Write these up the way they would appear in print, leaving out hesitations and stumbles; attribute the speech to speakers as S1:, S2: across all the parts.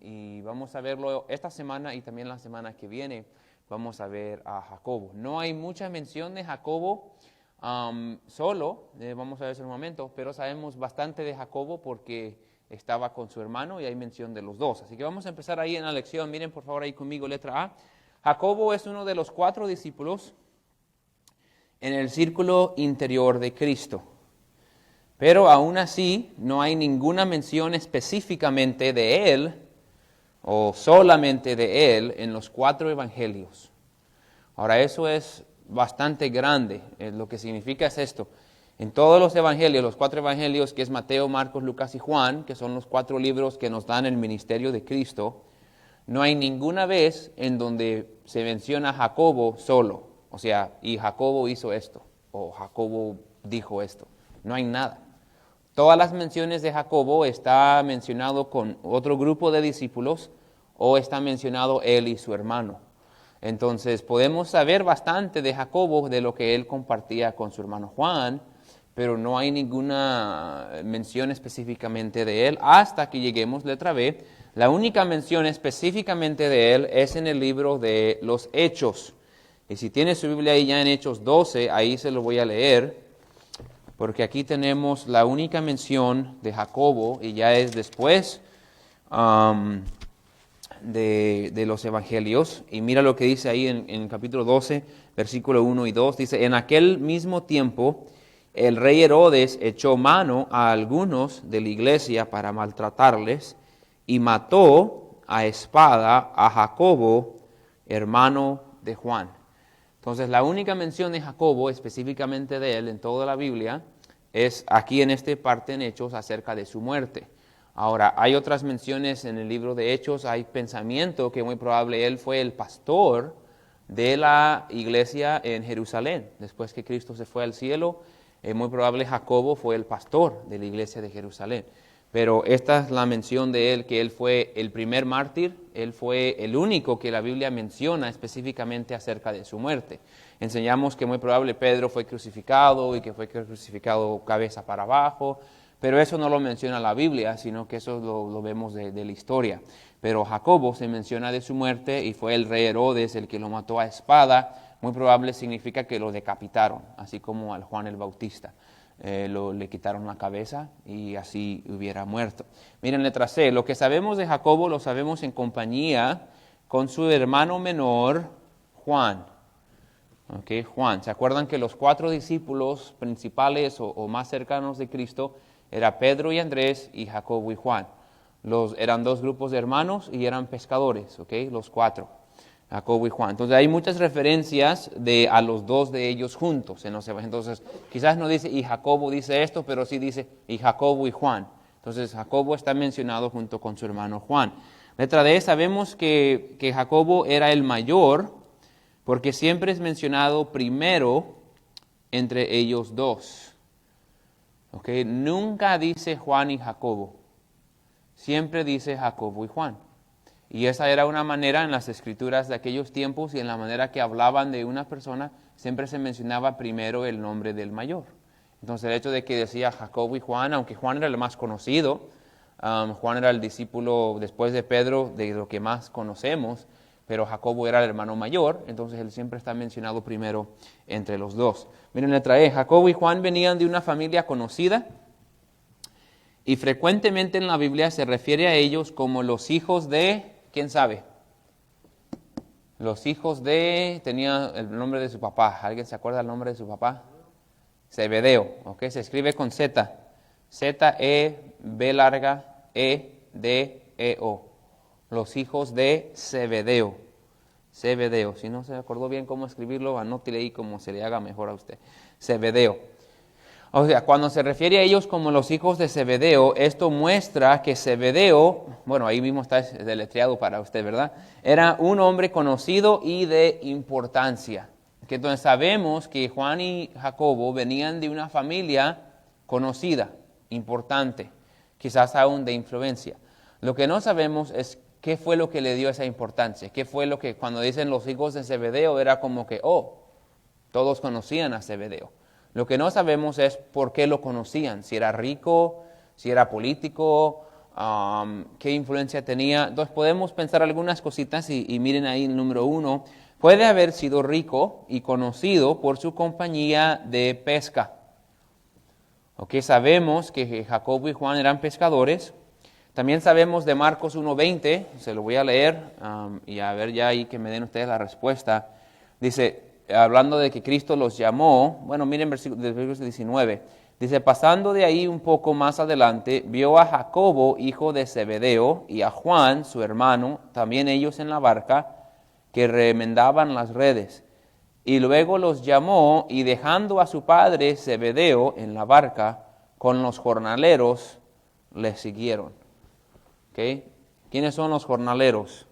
S1: Y vamos a verlo esta semana y también la semana que viene. Vamos a ver a Jacobo. No hay mucha mención de Jacobo solo, vamos a ver eso en un momento, pero sabemos bastante de Jacobo porque estaba con su hermano y hay mención de los dos. Así que vamos a empezar ahí en la lección. Miren por favor ahí conmigo, letra A. Jacobo es uno de los 4 discípulos en el círculo interior de Cristo. Pero aún así no hay ninguna mención específicamente de él o solamente de él en los 4 evangelios. Ahora eso es bastante grande. Lo que significa es esto. En todos los evangelios, los 4 evangelios que es Mateo, Marcos, Lucas y Juan, que son los 4 libros que nos dan el ministerio de Cristo, no hay ninguna vez en donde se menciona Jacobo solo. O sea, y Jacobo hizo esto, o Jacobo dijo esto. No hay nada. Todas las menciones de Jacobo está mencionado con otro grupo de discípulos o está mencionado él y su hermano. Entonces podemos saber bastante de Jacobo, de lo que él compartía con su hermano Juan, pero no hay ninguna mención específicamente de él hasta que lleguemos, letra B. La única mención específicamente de él es en el libro de los Hechos. Y si tiene su Biblia ahí ya en Hechos 12, ahí se lo voy a leer. Porque aquí tenemos la única mención de Jacobo y ya es después de los evangelios. Y mira lo que dice ahí en capítulo 12, versículo 1 y 2. Dice, en aquel mismo tiempo el rey Herodes echó mano a algunos de la iglesia para maltratarles y mató a espada a Jacobo, hermano de Juan. Entonces, la única mención de Jacobo, específicamente de él en toda la Biblia, es aquí en esta parte en Hechos acerca de su muerte. Ahora, hay otras menciones en el libro de Hechos, hay pensamiento que muy probable él fue el pastor de la iglesia en Jerusalén. Después que Cristo se fue al cielo, muy probable Jacobo fue el pastor de la iglesia de Jerusalén. Pero esta es la mención de él, que él fue el primer mártir, él fue el único que la Biblia menciona específicamente acerca de su muerte. Enseñamos que muy probable Pedro fue crucificado y que fue crucificado cabeza para abajo, pero eso no lo menciona la Biblia, sino que eso lo vemos de la historia. Pero Jacobo se menciona de su muerte y fue el rey Herodes el que lo mató a espada. Muy probable significa que lo decapitaron, así como al Juan el Bautista. Le quitaron la cabeza y así hubiera muerto. Miren, letra C, lo que sabemos de Jacobo lo sabemos en compañía con su hermano menor, Juan. Okay, Juan, ¿se acuerdan que los 4 discípulos principales o más cercanos de Cristo eran Pedro y Andrés y Jacobo y Juan? Eran 2 grupos de hermanos y eran pescadores, okay, los 4. Jacobo y Juan. Entonces hay muchas referencias a los 2 de ellos juntos. Entonces quizás no dice y Jacobo dice esto, pero sí dice y Jacobo y Juan. Entonces Jacobo está mencionado junto con su hermano Juan. Letra D, sabemos que Jacobo era el mayor porque siempre es mencionado primero entre ellos 2. Okay. Nunca dice Juan y Jacobo. Siempre dice Jacobo y Juan. Y esa era una manera en las escrituras de aquellos tiempos y en la manera que hablaban de una persona, siempre se mencionaba primero el nombre del mayor. Entonces el hecho de que decía Jacobo y Juan, aunque Juan era el más conocido, Juan era el discípulo después de Pedro de lo que más conocemos, pero Jacobo era el hermano mayor, entonces él siempre está mencionado primero entre los 2. Miren letra E, Jacobo y Juan venían de una familia conocida, y frecuentemente en la Biblia se refiere a ellos como los hijos de, ¿quién sabe? Los hijos de, tenía el nombre de su papá. ¿Alguien se acuerda el nombre de su papá? Zebedeo, ¿ok? Se escribe con Z. Z-E-B larga E-D-E-O. Los hijos de Zebedeo. Zebedeo. Si no se acordó bien cómo escribirlo, anótele ahí como se le haga mejor a usted. Zebedeo. O sea, cuando se refiere a ellos como los hijos de Zebedeo, esto muestra que Zebedeo, bueno, ahí mismo está deletreado para usted, ¿verdad? Era un hombre conocido y de importancia. Que entonces sabemos que Juan y Jacobo venían de una familia conocida, importante, quizás aún de influencia. Lo que no sabemos es qué fue lo que le dio esa importancia, qué fue lo que cuando dicen los hijos de Zebedeo era como que, todos conocían a Zebedeo. Lo que no sabemos es por qué lo conocían, si era rico, si era político, ¿Qué influencia tenía? Entonces podemos pensar algunas cositas y miren ahí el número 1. Puede haber sido rico y conocido por su compañía de pesca. Sabemos que Jacobo y Juan eran pescadores. También sabemos de Marcos 1:20, se lo voy a leer y a ver ya ahí que me den ustedes la respuesta. Dice, hablando de que Cristo los llamó, bueno, miren versículo 19. Dice, pasando de ahí un poco más adelante, vio a Jacobo, hijo de Zebedeo, y a Juan, su hermano, también ellos en la barca, que remendaban las redes. Y luego los llamó, y dejando a su padre Zebedeo en la barca, con los jornaleros, le siguieron. ¿Quiénes son los jornaleros?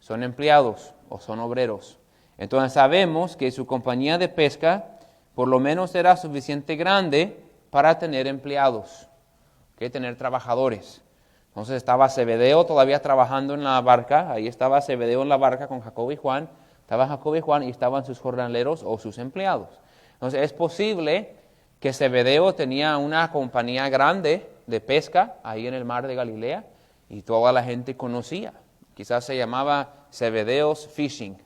S1: ¿Son empleados o son obreros? Entonces sabemos que su compañía de pesca por lo menos era suficiente grande para tener empleados, tener trabajadores. Entonces estaba Zebedeo todavía trabajando en la barca, ahí estaba Zebedeo en la barca con Jacobo y Juan, estaba Jacobo y Juan y estaban sus jornaleros o sus empleados. Entonces es posible que Zebedeo tenía una compañía grande de pesca ahí en el mar de Galilea y toda la gente conocía. Quizás se llamaba Zebedeos Fishing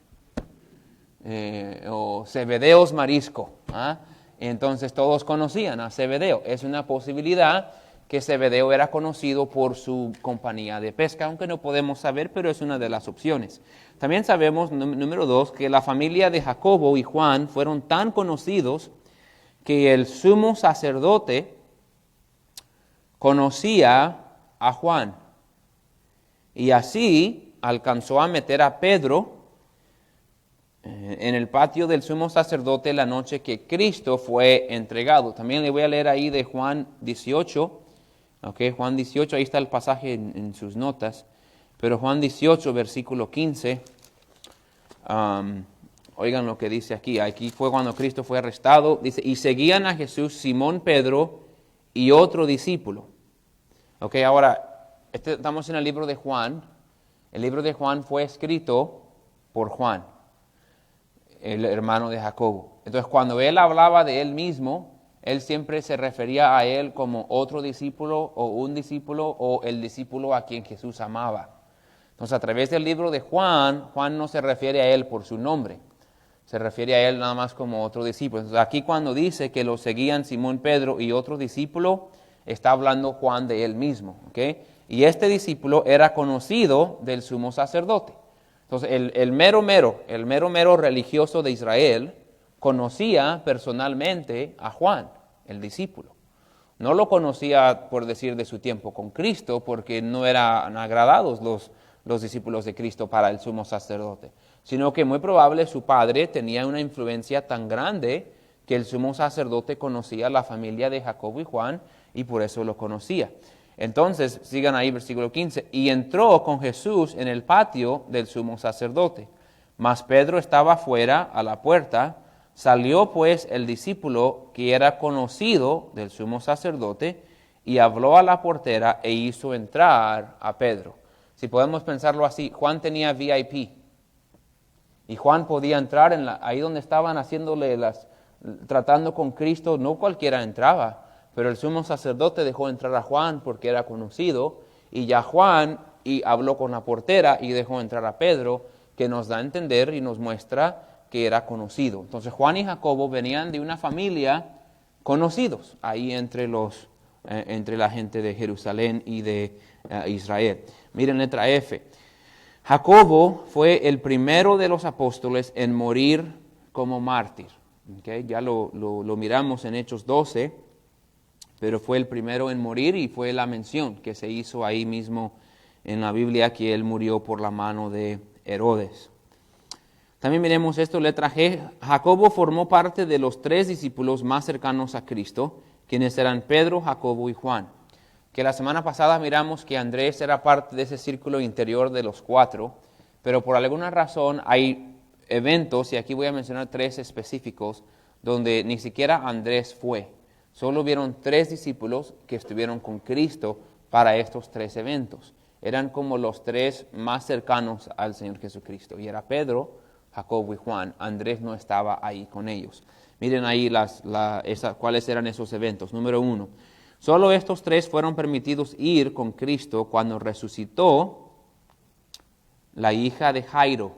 S1: o Zebedeos Marisco. Entonces todos conocían a Zebedeo. Es una posibilidad que Zebedeo era conocido por su compañía de pesca, aunque no podemos saber, pero es una de las opciones. También sabemos, número 2, que la familia de Jacobo y Juan fueron tan conocidos que el sumo sacerdote conocía a Juan. Y así alcanzó a meter a Pedro en el patio del sumo sacerdote la noche que Cristo fue entregado. También le voy a leer ahí de Juan 18. Juan 18, ahí está el pasaje en sus notas. Pero Juan 18, versículo 15. Oigan lo que dice aquí. Aquí fue cuando Cristo fue arrestado. Dice, y seguían a Jesús Simón Pedro y otro discípulo. Ahora, estamos en el libro de Juan. El libro de Juan fue escrito por Juan, el hermano de Jacobo. Entonces, cuando él hablaba de él mismo, él siempre se refería a él como otro discípulo o un discípulo o el discípulo a quien Jesús amaba. Entonces, a través del libro de Juan, Juan no se refiere a él por su nombre, se refiere a él nada más como otro discípulo. Entonces, aquí cuando dice que lo seguían Simón Pedro y otro discípulo, está hablando Juan de él mismo. Y este discípulo era conocido del sumo sacerdote. Entonces, el mero religioso de Israel conocía personalmente a Juan, el discípulo. No lo conocía, por decir, de su tiempo con Cristo, porque no eran agradados los discípulos de Cristo para el sumo sacerdote, sino que muy probable su padre tenía una influencia tan grande que el sumo sacerdote conocía a la familia de Jacobo y Juan y por eso lo conocía. Entonces, sigan ahí versículo 15, y entró con Jesús en el patio del sumo sacerdote, mas Pedro estaba fuera a la puerta. Salió pues el discípulo que era conocido del sumo sacerdote y habló a la portera e hizo entrar a Pedro. Si podemos pensarlo así, Juan tenía VIP y Juan podía entrar ahí donde estaban tratando con Cristo. No cualquiera entraba, pero el sumo sacerdote dejó entrar a Juan porque era conocido, y ya Juan habló con la portera y dejó entrar a Pedro, que nos da a entender y nos muestra que era conocido. Entonces Juan y Jacobo venían de una familia conocidos ahí entre la gente de Jerusalén y de Israel. Miren letra F. Jacobo fue el primero de los apóstoles en morir como mártir. Ya lo miramos en Hechos 12, pero fue el primero en morir y fue la mención que se hizo ahí mismo en la Biblia que él murió por la mano de Herodes. También miremos esto, letra G. Jacobo formó parte de los 3 discípulos más cercanos a Cristo, quienes eran Pedro, Jacobo y Juan. Que la semana pasada miramos que Andrés era parte de ese círculo interior de los 4, pero por alguna razón hay eventos, y aquí voy a mencionar 3 específicos, donde ni siquiera Andrés fue. Solo hubieron 3 discípulos que estuvieron con Cristo para estos 3 eventos. Eran como los 3 más cercanos al Señor Jesucristo. Y era Pedro, Jacobo y Juan. Andrés no estaba ahí con ellos. Miren ahí cuáles eran esos eventos. Número 1. Solo estos tres fueron permitidos ir con Cristo cuando resucitó la hija de Jairo.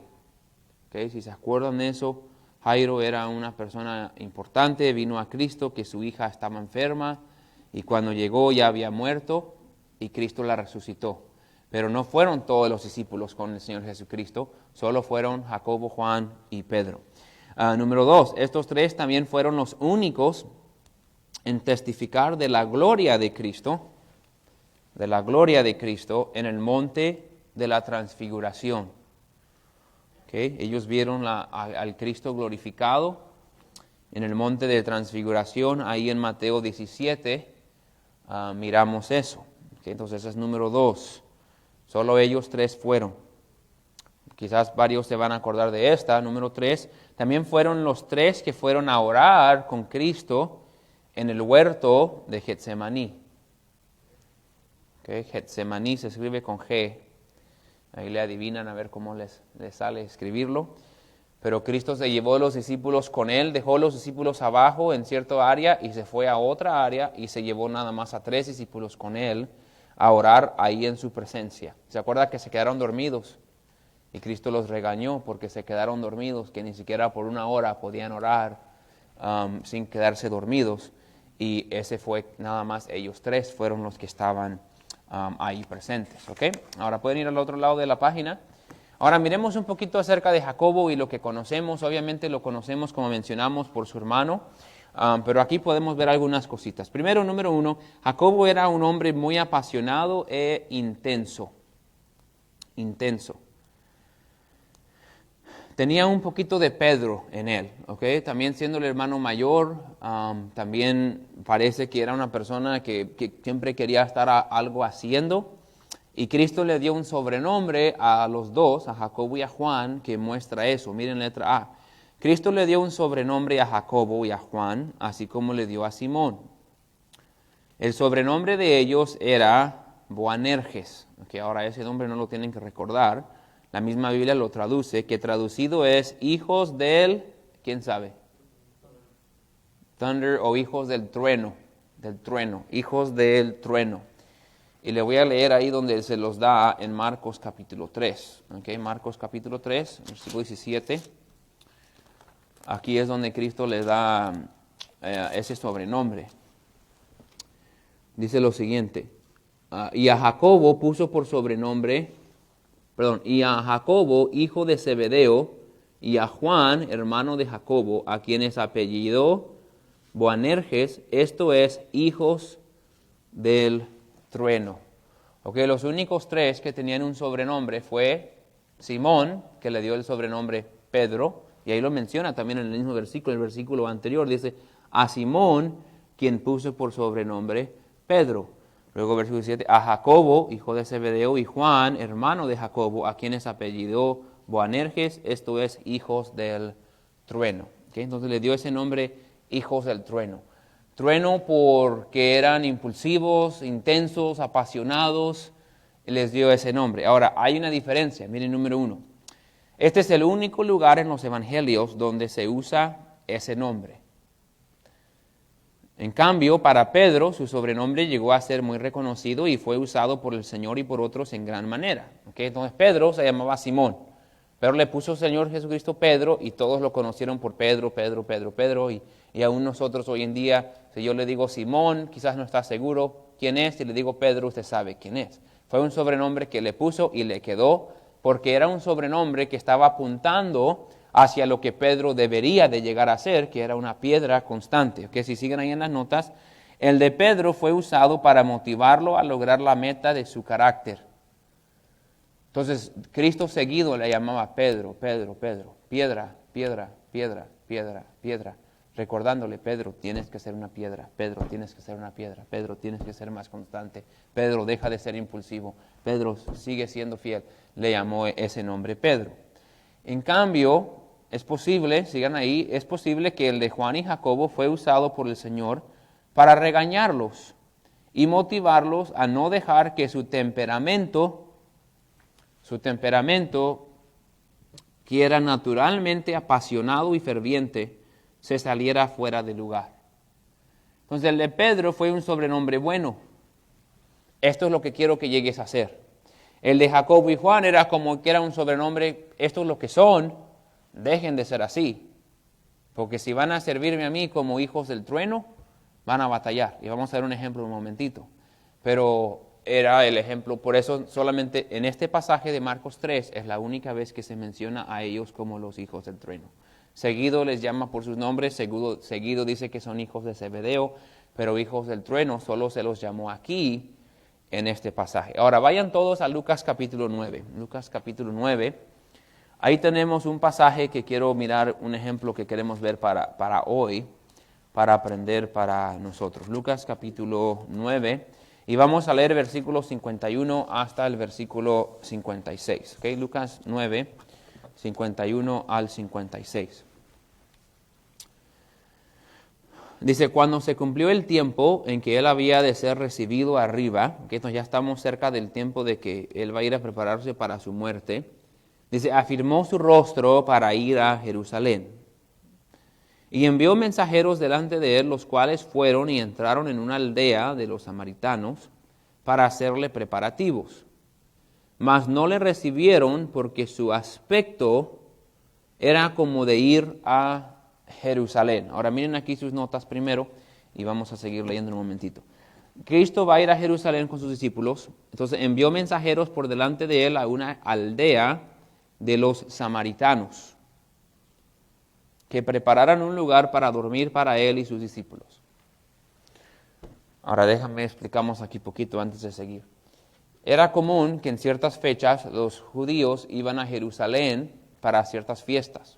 S1: ¿Okay? Si se acuerdan de eso, Jairo era una persona importante, vino a Cristo, que su hija estaba enferma, y cuando llegó ya había muerto, y Cristo la resucitó. Pero no fueron todos los discípulos con el Señor Jesucristo, solo fueron Jacobo, Juan y Pedro. Número 2, estos tres también fueron los únicos en testificar de la gloria de Cristo en el monte de la transfiguración. ¿Okay? Ellos vieron al Cristo glorificado en el monte de transfiguración, ahí en Mateo 17, miramos eso. ¿Okay? Entonces ese es número 2. Solo ellos tres fueron. Quizás varios se van a acordar de esta. Número 3, también fueron los tres que fueron a orar con Cristo en el huerto de Getsemaní. Okay, Getsemaní se escribe con G. Ahí le adivinan a ver cómo les sale escribirlo. Pero Cristo se llevó a los discípulos con él, dejó a los discípulos abajo en cierta área y se fue a otra área y se llevó nada más a 3 discípulos con él a orar ahí en su presencia. ¿Se acuerda que se quedaron dormidos? Y Cristo los regañó porque se quedaron dormidos, que ni siquiera por 1 hora podían orar sin quedarse dormidos. Y ese fue nada más, ellos 3 fueron los que estaban ahí presentes. ¿Okay? Ahora pueden ir al otro lado de la página. Ahora miremos un poquito acerca de Jacobo y lo que conocemos. Obviamente lo conocemos, como mencionamos, por su hermano. Pero aquí podemos ver algunas cositas. Primero, número 1, Jacobo era un hombre muy apasionado e intenso. Intenso. Tenía un poquito de Pedro en él, ¿okay? También siendo el hermano mayor, también parece que era una persona que siempre quería estar algo haciendo. Y Cristo le dio un sobrenombre a los dos, a Jacobo y a Juan, que muestra eso. Miren letra A. Cristo le dio un sobrenombre a Jacobo y a Juan, así como le dio a Simón. El sobrenombre de ellos era Boanerges, que ahora ese nombre no lo tienen que recordar. La misma Biblia lo traduce, que traducido es hijos del, ¿quién sabe? Thunder o hijos del trueno, hijos del trueno. Y le voy a leer ahí donde se los da en Marcos capítulo 3. ¿Okay? Marcos capítulo 3, versículo 17. Aquí es donde Cristo les da ese sobrenombre. Dice lo siguiente. Y a Jacobo puso por sobrenombre, y a Jacobo, hijo de Zebedeo, y a Juan, hermano de Jacobo, a quienes apellidó Boanerges, esto es, hijos del trueno. Okay, los únicos 3 que tenían un sobrenombre fue Simón, que le dio el sobrenombre Pedro, y ahí lo menciona también en el mismo versículo, el versículo anterior, dice, a Simón, quien puso por sobrenombre Pedro. Luego versículo 7, a Jacobo, hijo de Zebedeo, y Juan, hermano de Jacobo, a quienes apellidó Boanerges, esto es, hijos del trueno. Okay, entonces le dio ese nombre, hijos del trueno. Trueno porque eran impulsivos, intensos, apasionados, les dio ese nombre. Ahora, hay una diferencia, miren número 1. Este es el único lugar en los evangelios donde se usa ese nombre. En cambio, para Pedro, su sobrenombre llegó a ser muy reconocido y fue usado por el Señor y por otros en gran manera. ¿Okay? Entonces Pedro se llamaba Simón, pero le puso el Señor Jesucristo Pedro y todos lo conocieron por Pedro, y aún nosotros hoy en día, si yo le digo Simón, quizás no está seguro quién es, si le digo Pedro, usted sabe quién es. Fue un sobrenombre que le puso y le quedó, porque era un sobrenombre que estaba apuntando hacia lo que Pedro debería de llegar a ser, que era una piedra constante. ¿Okay? Si siguen ahí en las notas, el de Pedro fue usado para motivarlo a lograr la meta de su carácter. Entonces, Cristo seguido le llamaba Pedro, piedra, recordándole, Pedro, tienes que ser una piedra, Pedro, tienes que ser una piedra, Pedro, tienes que ser más constante, Pedro, deja de ser impulsivo, Pedro, sigue siendo fiel. Le llamó ese nombre Pedro. En cambio, es posible, sigan ahí, es posible que el de Juan y Jacobo fue usado por el Señor para regañarlos y motivarlos a no dejar que su temperamento, que era naturalmente apasionado y ferviente, se saliera fuera de lugar. Entonces el de Pedro fue un sobrenombre bueno. Esto es lo que quiero que llegues a hacer. El de Jacobo y Juan era como que era un sobrenombre, esto es lo que son, dejen de ser así. Porque si van a servirme a mí como hijos del trueno, van a batallar. Y vamos a ver un ejemplo en un momentito. Pero era el ejemplo, por eso solamente en este pasaje de Marcos 3 es la única vez que se menciona a ellos como los hijos del trueno. Seguido les llama por sus nombres, seguido dice que son hijos de Zebedeo, pero hijos del trueno solo se los llamó aquí en este pasaje. Ahora vayan todos a Lucas capítulo 9. Lucas capítulo 9. Ahí tenemos un pasaje que quiero mirar, un ejemplo que queremos ver para hoy, para aprender para nosotros. Lucas capítulo 9, y vamos a leer versículos 51 hasta el versículo 56. ¿Okay? Lucas 9, 51 al 56. Dice, cuando se cumplió el tiempo en que él había de ser recibido arriba, que entonces ya estamos cerca del tiempo de que él va a ir a prepararse para su muerte, dice, afirmó su rostro para ir a Jerusalén. Y envió mensajeros delante de él, los cuales fueron y entraron en una aldea de los samaritanos para hacerle preparativos. Mas no le recibieron porque su aspecto era como de ir a Jerusalén. Ahora miren aquí sus notas primero y vamos a seguir leyendo en un momentito. Cristo va a ir a Jerusalén con sus discípulos, entonces envió mensajeros por delante de él a una aldea de los samaritanos, que prepararan un lugar para dormir para él y sus discípulos. Ahora déjame explicamos aquí poquito antes de seguir. Era común que en ciertas fechas los judíos iban a Jerusalén para ciertas fiestas.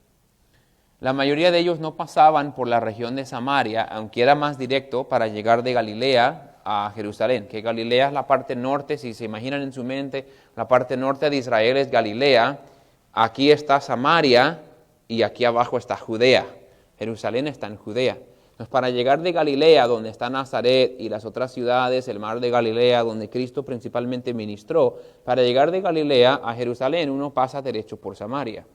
S1: La mayoría de ellos no pasaban por la región de Samaria, aunque era más directo para llegar de Galilea a Jerusalén, que Galilea es la parte norte, si se imaginan en su mente, la parte norte de Israel es Galilea, aquí está Samaria y aquí abajo está Judea. Jerusalén está en Judea. Entonces, para llegar de Galilea, donde está Nazaret y las otras ciudades, el mar de Galilea, donde Cristo principalmente ministró, para llegar de Galilea a Jerusalén uno pasa derecho por Samaria.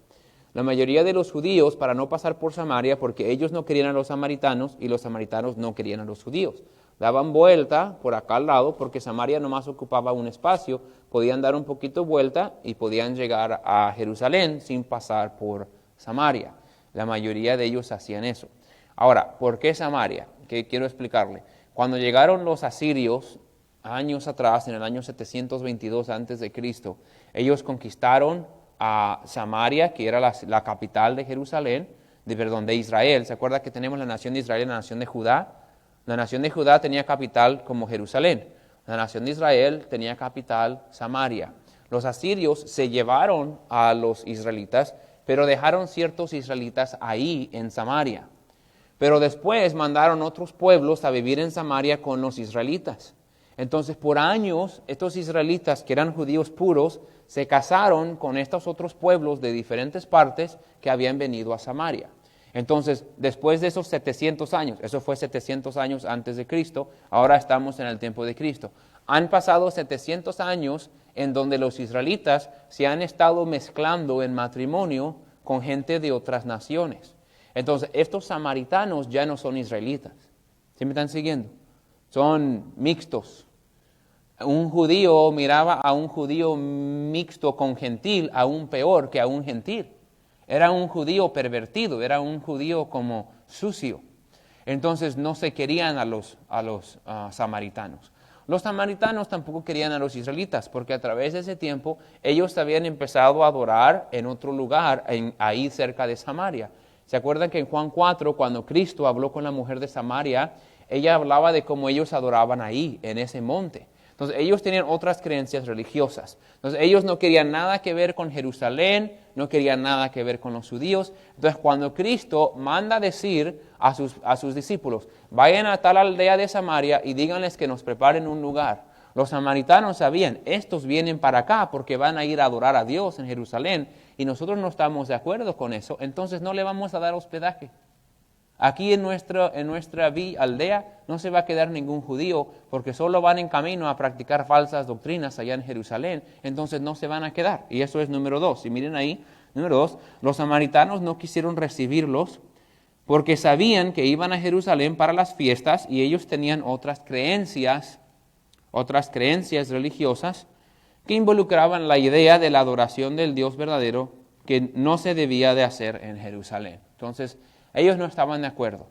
S1: La mayoría de los judíos, para no pasar por Samaria, porque ellos no querían a los samaritanos y los samaritanos no querían a los judíos, daban vuelta por acá al lado, porque Samaria nomás ocupaba un espacio, podían dar un poquito vuelta y podían llegar a Jerusalén sin pasar por Samaria. La mayoría de ellos hacían eso. Ahora, ¿por qué Samaria? Que quiero explicarle. Cuando llegaron los asirios, años atrás, en el año 722 a.C., ellos conquistaron a Samaria, que era la capital de Jerusalén, de Israel. ¿Se acuerda que tenemos la nación de Israel y la nación de Judá? La nación de Judá tenía capital como Jerusalén. La nación de Israel tenía capital Samaria. Los asirios se llevaron a los israelitas, pero dejaron ciertos israelitas ahí en Samaria. Pero después mandaron otros pueblos a vivir en Samaria con los israelitas. Entonces, por años, estos israelitas que eran judíos puros, se casaron con estos otros pueblos de diferentes partes que habían venido a Samaria. Entonces, después de esos 700 años, eso fue 700 años antes de Cristo, ahora estamos en el tiempo de Cristo. Han pasado 700 años en donde los israelitas se han estado mezclando en matrimonio con gente de otras naciones. Entonces, estos samaritanos ya no son israelitas. ¿Sí me están siguiendo? Son mixtos. Un judío miraba a un judío mixto con gentil aún peor que a un gentil. Era un judío pervertido, era un judío como sucio. Entonces no se querían a los samaritanos. Los samaritanos tampoco querían a los israelitas, porque a través de ese tiempo ellos habían empezado a adorar en otro lugar, ahí cerca de Samaria. ¿Se acuerdan que en Juan 4, cuando Cristo habló con la mujer de Samaria, ella hablaba de cómo ellos adoraban ahí, en ese monte? Entonces ellos tenían otras creencias religiosas. Entonces ellos no querían nada que ver con Jerusalén, no querían nada que ver con los judíos. Entonces cuando Cristo manda decir a sus discípulos, vayan a tal aldea de Samaria y díganles que nos preparen un lugar. Los samaritanos sabían, estos vienen para acá porque van a ir a adorar a Dios en Jerusalén y nosotros no estamos de acuerdo con eso, entonces no le vamos a dar hospedaje. Aquí en nuestra aldea no se va a quedar ningún judío porque solo van en camino a practicar falsas doctrinas allá en Jerusalén, entonces no se van a quedar. Y eso es número 2. Y miren ahí, número 2, los samaritanos no quisieron recibirlos porque sabían que iban a Jerusalén para las fiestas y ellos tenían otras creencias religiosas que involucraban la idea de la adoración del Dios verdadero que no se debía de hacer en Jerusalén. Entonces, ellos no estaban de acuerdo.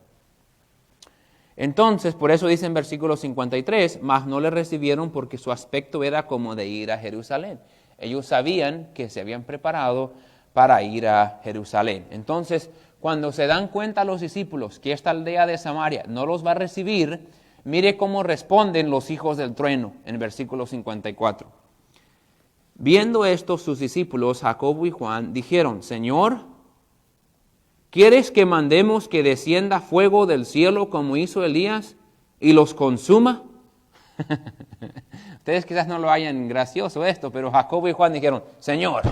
S1: Entonces, por eso dice en versículo 53, mas no le recibieron porque su aspecto era como de ir a Jerusalén. Ellos sabían que se habían preparado para ir a Jerusalén. Entonces, cuando se dan cuenta los discípulos que esta aldea de Samaria no los va a recibir, mire cómo responden los hijos del trueno en versículo 54. Viendo esto, sus discípulos, Jacobo y Juan, dijeron, Señor, ¿quieres que mandemos que descienda fuego del cielo como hizo Elías y los consuma? Ustedes quizás no lo hayan gracioso esto, pero Jacobo y Juan dijeron, Señor,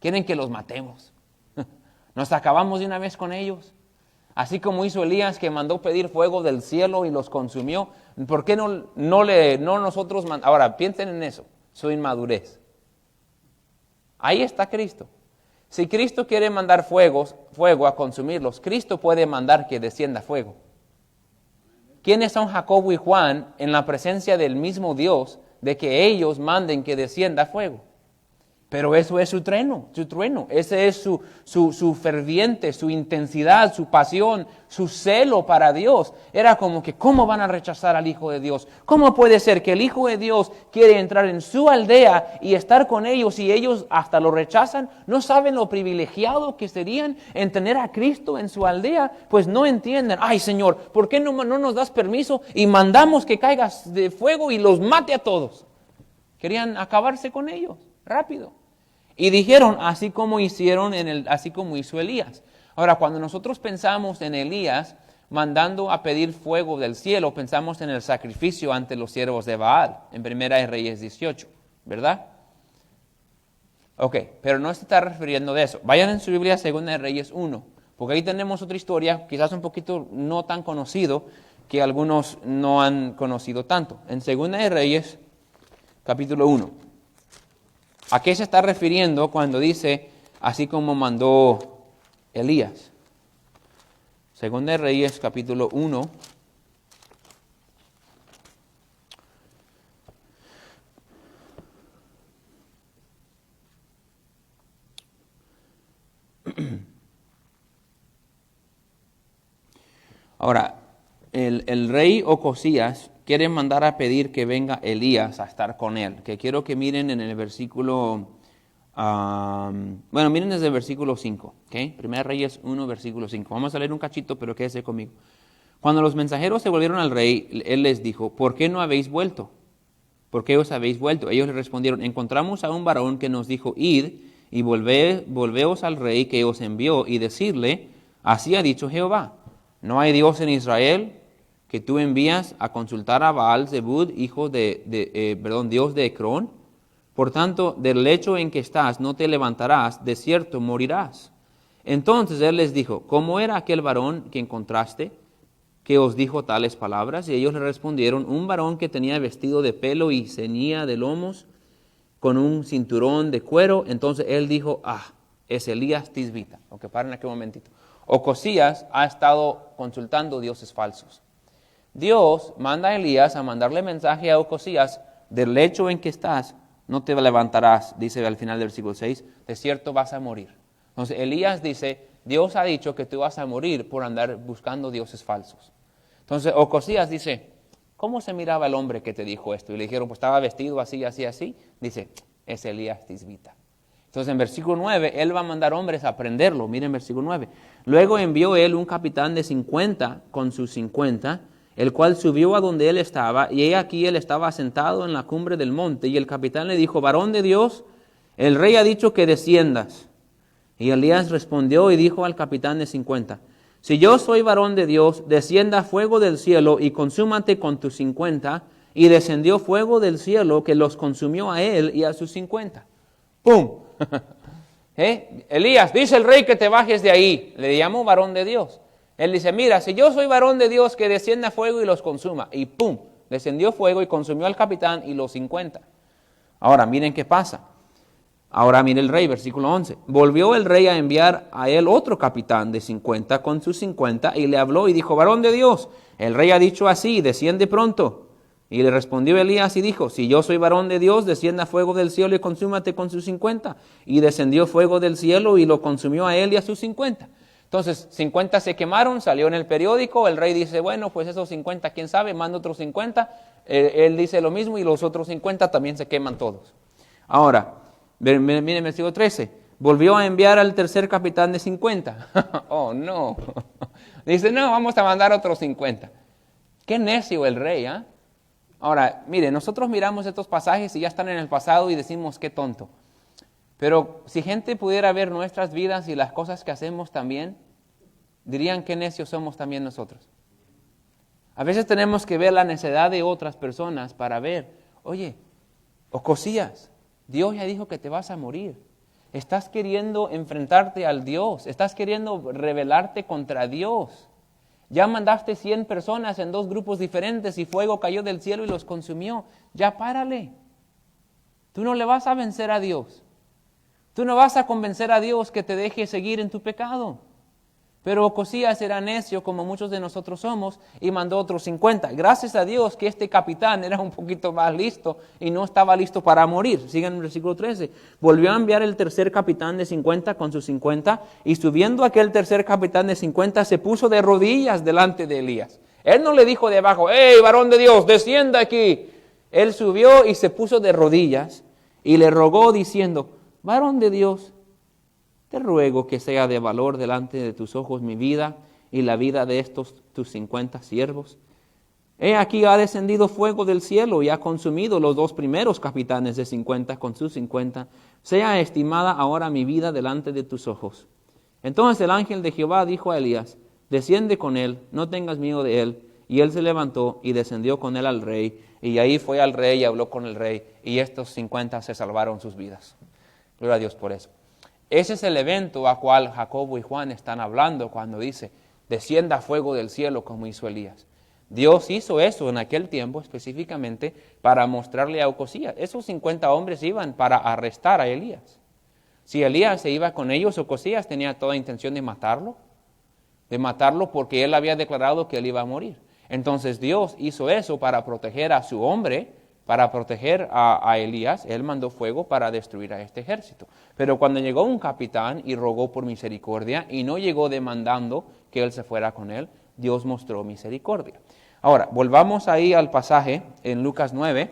S1: ¿quieren que los matemos? ¿Nos acabamos de una vez con ellos? Así como hizo Elías que mandó pedir fuego del cielo y los consumió, ¿por qué no nosotros? Ahora, piensen en eso, su inmadurez. Ahí está Cristo. Si Cristo quiere mandar fuego a consumirlos, Cristo puede mandar que descienda fuego. ¿Quiénes son Jacobo y Juan en la presencia del mismo Dios de que ellos manden que descienda fuego? Pero eso es su trueno. Ese es su ferviente, su intensidad, su pasión, su celo para Dios. Era como que, ¿cómo van a rechazar al Hijo de Dios? ¿Cómo puede ser que el Hijo de Dios quiere entrar en su aldea y estar con ellos y ellos hasta lo rechazan? ¿No saben lo privilegiado que serían en tener a Cristo en su aldea? Pues no entienden. Ay, Señor, ¿por qué no nos das permiso y mandamos que caiga de fuego y los mate a todos? Querían acabarse con ellos. Rápido. Y dijeron, así como hizo Elías. Ahora, cuando nosotros pensamos en Elías mandando a pedir fuego del cielo, pensamos en el sacrificio ante los siervos de Baal, en 1 Reyes 18, ¿verdad? Ok, pero no se está refiriendo de eso. Vayan en su Biblia a 2 Reyes 1, porque ahí tenemos otra historia, quizás un poquito no tan conocido, que algunos no han conocido tanto. En 2 Reyes, capítulo 1. ¿A qué se está refiriendo cuando dice, así como mandó Elías? 2 Reyes, capítulo 1. Ahora, el rey Ocosías quiere mandar a pedir que venga Elías a estar con él. Que quiero que miren en el versículo, miren desde el versículo 5. ¿Okay? 1 Reyes 1, versículo 5. Vamos a leer un cachito, pero quédese conmigo. Cuando los mensajeros se volvieron al rey, él les dijo, ¿por qué no habéis vuelto? ¿Por qué os habéis vuelto? Ellos le respondieron, encontramos a un varón que nos dijo, id y volveos al rey que os envió y decirle, así ha dicho Jehová, no hay Dios en Israel que tú envías a consultar a Baal-zebub, hijo Dios de Ecrón. Por tanto, del lecho en que estás no te levantarás, de cierto morirás. Entonces él les dijo, ¿cómo era aquel varón que encontraste, que os dijo tales palabras? Y ellos le respondieron, un varón que tenía vestido de pelo y ceñía de lomos, con un cinturón de cuero. Entonces él dijo, es Elías Tisbita. Aunque paren aquí un momentito. Ocosías ha estado consultando dioses falsos. Dios manda a Elías a mandarle mensaje a Ocosías, del lecho en que estás, no te levantarás, dice al final del versículo 6, de cierto vas a morir. Entonces Elías dice, Dios ha dicho que tú vas a morir por andar buscando dioses falsos. Entonces Ocosías dice, ¿cómo se miraba el hombre que te dijo esto? Y le dijeron, pues estaba vestido así, así, así. Dice, es Elías Tisbita. Entonces en versículo 9, él va a mandar hombres a prenderlo. Miren versículo 9. Luego envió él un capitán de 50 con sus 50, el cual subió a donde él estaba, y he aquí él estaba sentado en la cumbre del monte, y el capitán le dijo, varón de Dios, el rey ha dicho que desciendas. Y Elías respondió y dijo al capitán de 50, si yo soy varón de Dios, descienda fuego del cielo y consúmate con tus 50, y descendió fuego del cielo que los consumió a él y a sus 50. ¡Pum! Elías, dice el rey que te bajes de ahí. Le llamo varón de Dios. Él dice, mira, si yo soy varón de Dios, que descienda fuego y los consuma. Y ¡pum! Descendió fuego y consumió al capitán y los 50. Ahora, miren qué pasa. Ahora mire el rey, versículo 11. Volvió el rey a enviar a él otro capitán de 50 con sus 50 y le habló y dijo, varón de Dios, el rey ha dicho así, desciende pronto. Y le respondió Elías y dijo, si yo soy varón de Dios, descienda fuego del cielo y consúmate con sus 50. Y descendió fuego del cielo y lo consumió a él y a sus 50. Entonces, 50 se quemaron, salió en el periódico, el rey dice, bueno, pues esos 50, quién sabe, manda otros 50. Él dice lo mismo y los otros 50 también se queman todos. Ahora, miren, versículo 13. Volvió a enviar al tercer capitán de 50. Oh, no. Dice, no, vamos a mandar otros 50. Qué necio el rey, ¿ah? Ahora, mire, nosotros miramos estos pasajes y ya están en el pasado y decimos, qué tonto. Pero si gente pudiera ver nuestras vidas y las cosas que hacemos también, dirían qué necios somos también nosotros. A veces tenemos que ver la necedad de otras personas para ver, oye, Ocosías, Dios ya dijo que te vas a morir. Estás queriendo enfrentarte al Dios, estás queriendo rebelarte contra Dios. Ya mandaste 100 personas en 2 grupos diferentes y fuego cayó del cielo y los consumió. Ya párale. Tú no le vas a vencer a Dios. Tú no vas a convencer a Dios que te deje seguir en tu pecado. Pero Ocosías era necio como muchos de nosotros somos y mandó otros 50. Gracias a Dios que este capitán era un poquito más listo y no estaba listo para morir. Sigan en el versículo 13. Volvió a enviar el tercer capitán de 50 con sus 50 y subiendo aquel tercer capitán de 50 se puso de rodillas delante de Elías. Él no le dijo de abajo, ¡hey, varón de Dios, descienda aquí! Él subió y se puso de rodillas y le rogó diciendo, varón de Dios, te ruego que sea de valor delante de tus ojos mi vida y la vida de estos tus 50 siervos. He aquí ha descendido fuego del cielo y ha consumido los 2 primeros capitanes de 50 con sus 50. Sea estimada ahora mi vida delante de tus ojos. Entonces el ángel de Jehová dijo a Elías, desciende con él, no tengas miedo de él. Y él se levantó y descendió con él al rey. Y ahí fue al rey y habló con el rey. Y estos 50 se salvaron sus vidas. Gloria a Dios por eso. Ese es el evento a cual Jacobo y Juan están hablando cuando dice, descienda fuego del cielo como hizo Elías. Dios hizo eso en aquel tiempo específicamente para mostrarle a Ocosías. Esos 50 hombres iban para arrestar a Elías. Si Elías se iba con ellos, Ocosías tenía toda intención de matarlo porque él había declarado que él iba a morir. Entonces Dios hizo eso para proteger a su hombre, para proteger a Elías. Él mandó fuego para destruir a este ejército. Pero cuando llegó un capitán y rogó por misericordia y no llegó demandando que él se fuera con él, Dios mostró misericordia. Ahora, volvamos ahí al pasaje en Lucas 9,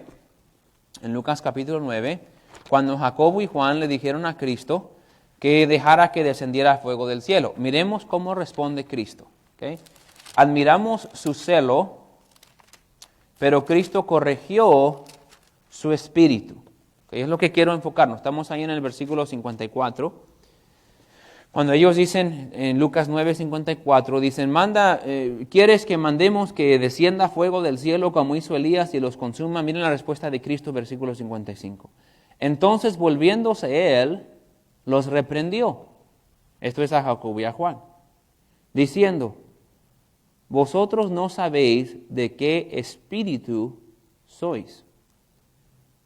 S1: en Lucas capítulo 9, cuando Jacobo y Juan le dijeron a Cristo que dejara que descendiera fuego del cielo. Miremos cómo responde Cristo. ¿Okay? Admiramos su celo, pero Cristo corrigió su espíritu. ¿Okay? Es lo que quiero enfocarnos. Estamos ahí en el versículo 54. Cuando ellos dicen, en Lucas 9:54, dicen, ¿quieres que mandemos que descienda fuego del cielo como hizo Elías y los consuma? Miren la respuesta de Cristo, versículo 55. Entonces, volviéndose él, los reprendió. Esto es a Jacobo y a Juan, diciendo, vosotros no sabéis de qué espíritu sois,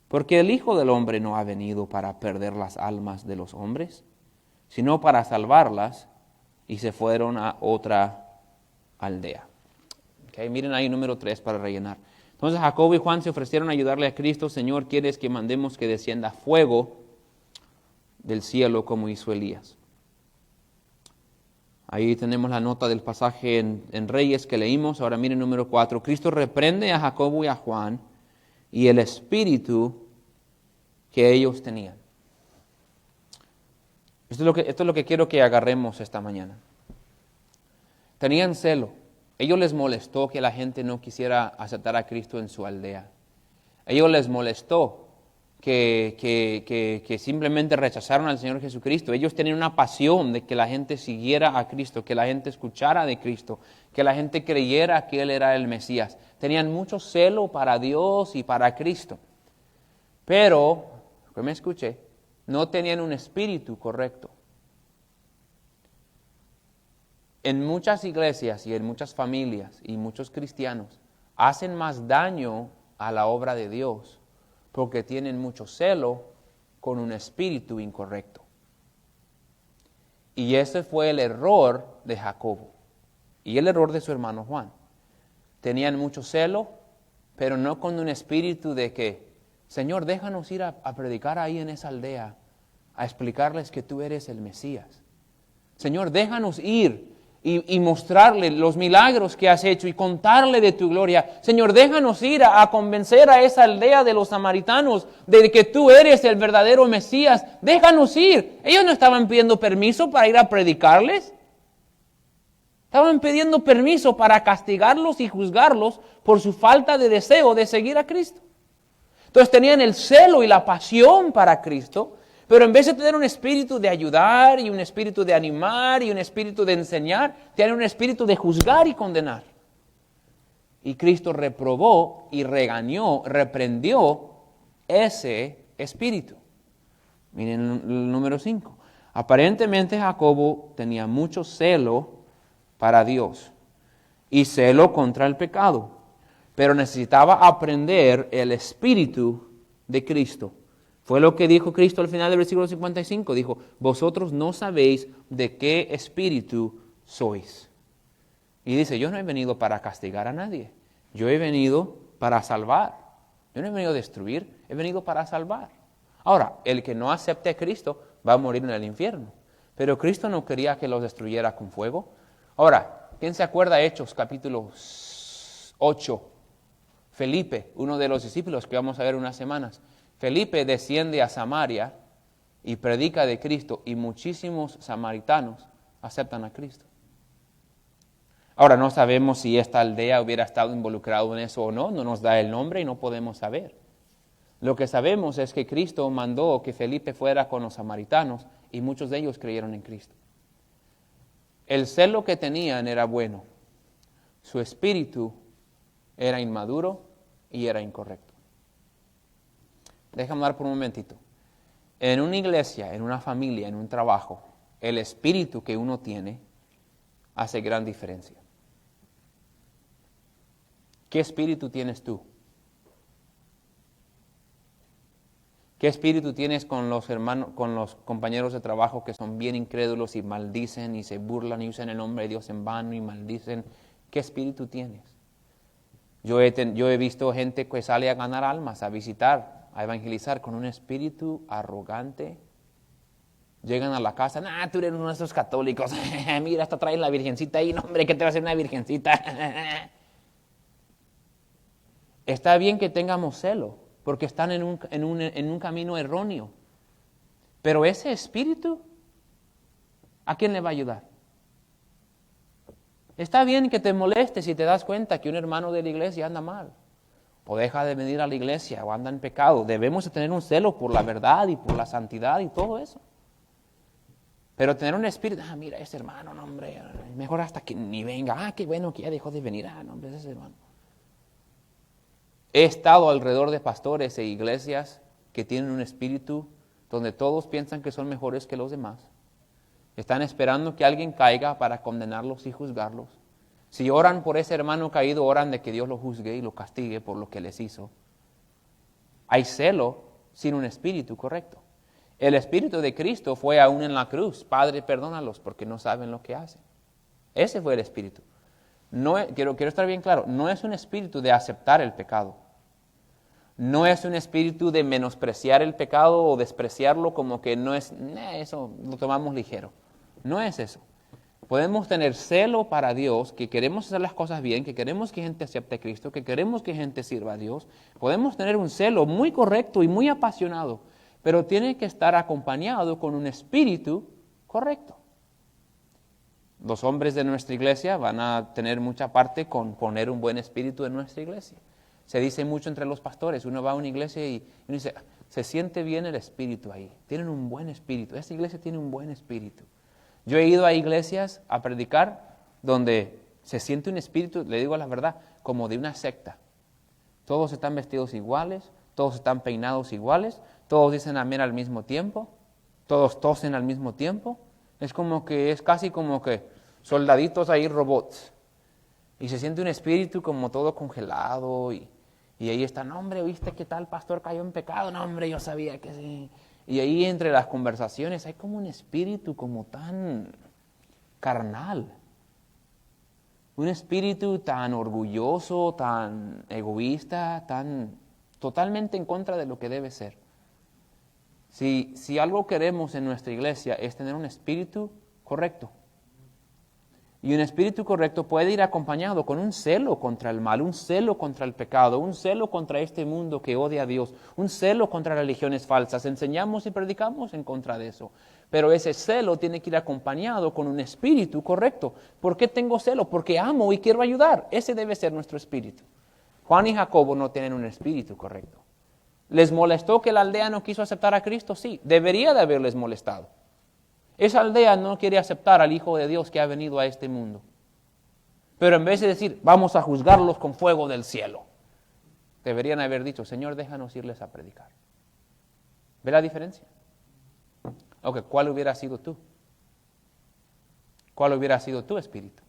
S1: porque el Hijo del Hombre no ha venido para perder las almas de los hombres, sino para salvarlas, y se fueron a otra aldea. Okay, miren ahí número 3 para rellenar. Entonces Jacobo y Juan se ofrecieron a ayudarle a Cristo. Señor, ¿quieres que mandemos que descienda fuego del cielo como hizo Elías? Ahí tenemos la nota del pasaje en Reyes que leímos. Ahora miren número 4. Cristo reprende a Jacobo y a Juan y el espíritu que ellos tenían. Esto es lo que quiero que agarremos esta mañana. Tenían celo. Ellos les molestó que la gente no quisiera aceptar a Cristo en su aldea. Ellos les molestó que simplemente rechazaron al Señor Jesucristo. Ellos tenían una pasión de que la gente siguiera a Cristo, que la gente escuchara de Cristo, que la gente creyera que Él era el Mesías. Tenían mucho celo para Dios y para Cristo. Pero, que me escuché, no tenían un espíritu correcto. En muchas iglesias y en muchas familias y muchos cristianos hacen más daño a la obra de Dios porque tienen mucho celo con un espíritu incorrecto. Y ese fue el error de Jacobo y el error de su hermano Juan. Tenían mucho celo, pero no con un espíritu de que, Señor, déjanos ir a predicar ahí en esa aldea, a explicarles que tú eres el Mesías. Señor, déjanos ir y mostrarle los milagros que has hecho y contarle de tu gloria. Señor, déjanos ir a convencer a esa aldea de los samaritanos de que tú eres el verdadero Mesías. Déjanos ir. Ellos no estaban pidiendo permiso para ir a predicarles. Estaban pidiendo permiso para castigarlos y juzgarlos por su falta de deseo de seguir a Cristo. Entonces tenían el celo y la pasión para Cristo, pero en vez de tener un espíritu de ayudar y un espíritu de animar y un espíritu de enseñar, tienen un espíritu de juzgar y condenar. Y Cristo reprobó y regañó, reprendió ese espíritu. Miren el número 5. Aparentemente Jacobo tenía mucho celo para Dios y celo contra el pecado, pero necesitaba aprender el espíritu de Cristo. Fue lo que dijo Cristo al final del versículo 55. Dijo, vosotros no sabéis de qué espíritu sois. Y dice, yo no he venido para castigar a nadie. Yo he venido para salvar. Yo no he venido a destruir, he venido para salvar. Ahora, el que no acepte a Cristo va a morir en el infierno. Pero Cristo no quería que los destruyera con fuego. Ahora, ¿quién se acuerda de Hechos capítulo 8? Felipe, uno de los discípulos que vamos a ver unas semanas. Felipe desciende a Samaria y predica de Cristo y muchísimos samaritanos aceptan a Cristo. Ahora no sabemos si esta aldea hubiera estado involucrado en eso o no, no nos da el nombre y no podemos saber. Lo que sabemos es que Cristo mandó que Felipe fuera con los samaritanos y muchos de ellos creyeron en Cristo. El celo que tenían era bueno, su espíritu era inmaduro y era incorrecto. Déjame hablar por un momentito. En una iglesia, en una familia, en un trabajo, el espíritu que uno tiene hace gran diferencia. ¿Qué espíritu tienes tú? ¿Qué espíritu tienes con los hermanos, con los compañeros de trabajo que son bien incrédulos y maldicen y se burlan y usan el nombre de Dios en vano y maldicen? ¿Qué espíritu tienes? Yo he visto gente que sale a ganar almas, a visitar, a evangelizar con un espíritu arrogante. Llegan a la casa, tú eres uno de esos católicos, mira, hasta traen la virgencita ahí, no hombre, ¿qué te va a hacer una virgencita? Está bien que tengamos celo, porque están en un camino erróneo. Pero ese espíritu, ¿a quién le va a ayudar? Está bien que te molestes si te das cuenta que un hermano de la iglesia anda mal, o deja de venir a la iglesia, o anda en pecado. Debemos de tener un celo por la verdad y por la santidad y todo eso. Pero tener un espíritu, mira, ese hermano, no hombre, mejor hasta que ni venga. Qué bueno que ya dejó de venir, no hombre, ese hermano. He estado alrededor de pastores e iglesias que tienen un espíritu donde todos piensan que son mejores que los demás. Están esperando que alguien caiga para condenarlos y juzgarlos. Si oran por ese hermano caído, oran de que Dios lo juzgue y lo castigue por lo que les hizo. Hay celo sin un espíritu correcto. El espíritu de Cristo fue aún en la cruz. Padre, perdónalos porque no saben lo que hacen. Ese fue el espíritu. Quiero estar bien claro, no es un espíritu de aceptar el pecado. No es un espíritu de menospreciar el pecado o despreciarlo como que no es, eso lo tomamos ligero. No es eso. Podemos tener celo para Dios, que queremos hacer las cosas bien, que queremos que gente acepte a Cristo, que queremos que gente sirva a Dios. Podemos tener un celo muy correcto y muy apasionado, pero tiene que estar acompañado con un espíritu correcto. Los hombres de nuestra iglesia van a tener mucha parte con poner un buen espíritu en nuestra iglesia. Se dice mucho entre los pastores, uno va a una iglesia y uno dice, se siente bien el espíritu ahí, tienen un buen espíritu, esta iglesia tiene un buen espíritu. Yo he ido a iglesias a predicar donde se siente un espíritu, le digo la verdad, como de una secta. Todos están vestidos iguales, todos están peinados iguales, todos dicen amén al mismo tiempo, todos tosen al mismo tiempo. Es casi como que soldaditos ahí, robots. Y se siente un espíritu como todo congelado y ahí está, no hombre, ¿viste qué tal pastor cayó en pecado? No hombre, yo sabía que sí. Y ahí entre las conversaciones hay como un espíritu como tan carnal. Un espíritu tan orgulloso, tan egoísta, tan totalmente en contra de lo que debe ser. Si algo queremos en nuestra iglesia es tener un espíritu correcto. Y un espíritu correcto puede ir acompañado con un celo contra el mal, un celo contra el pecado, un celo contra este mundo que odia a Dios, un celo contra religiones falsas. Enseñamos y predicamos en contra de eso. Pero ese celo tiene que ir acompañado con un espíritu correcto. ¿Por qué tengo celo? Porque amo y quiero ayudar. Ese debe ser nuestro espíritu. Juan y Jacobo no tienen un espíritu correcto. ¿Les molestó que la aldea no quiso aceptar a Cristo? Sí, debería de haberles molestado. Esa aldea no quiere aceptar al Hijo de Dios que ha venido a este mundo. Pero en vez de decir, vamos a juzgarlos con fuego del cielo, deberían haber dicho, Señor, déjanos irles a predicar. ¿Ve la diferencia? Ok, ¿cuál hubiera sido tú? ¿Cuál hubiera sido tu espíritu?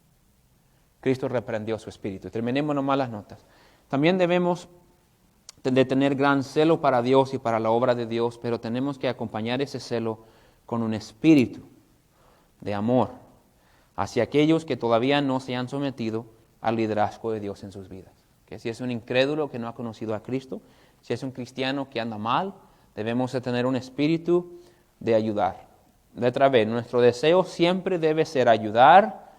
S1: Cristo reprendió su espíritu. Terminemos nomás las notas. También debemos de tener gran celo para Dios y para la obra de Dios, pero tenemos que acompañar ese celo con un espíritu de amor hacia aquellos que todavía no se han sometido al liderazgo de Dios en sus vidas. Que si es un incrédulo que no ha conocido a Cristo, si es un cristiano que anda mal, debemos de tener un espíritu de ayudar. Letra B, nuestro deseo siempre debe ser ayudar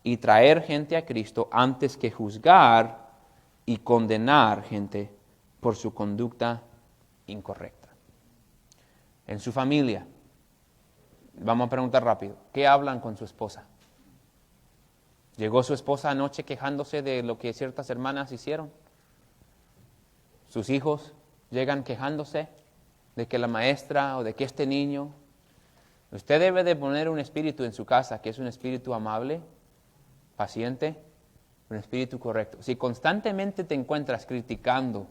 S1: y traer gente a Cristo antes que juzgar y condenar gente por su conducta incorrecta. En su familia, vamos a preguntar rápido, ¿qué hablan con su esposa? ¿Llegó su esposa anoche quejándose de lo que ciertas hermanas hicieron? ¿Sus hijos llegan quejándose de que la maestra o de que este niño? Usted debe de poner un espíritu en su casa, que es un espíritu amable, paciente, un espíritu correcto. Si constantemente te encuentras criticando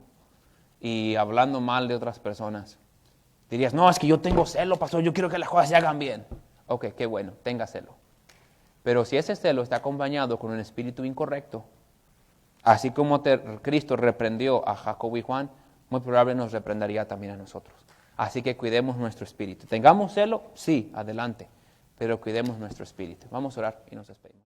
S1: y hablando mal de otras personas, dirías, no, es que yo tengo celo, pastor, yo quiero que las cosas se hagan bien. Ok, qué bueno, tenga celo. Pero si ese celo está acompañado con un espíritu incorrecto, así como Cristo reprendió a Jacobo y Juan, muy probable nos reprendería también a nosotros. Así que cuidemos nuestro espíritu. ¿Tengamos celo? Sí, adelante, pero cuidemos nuestro espíritu. Vamos a orar y nos despedimos.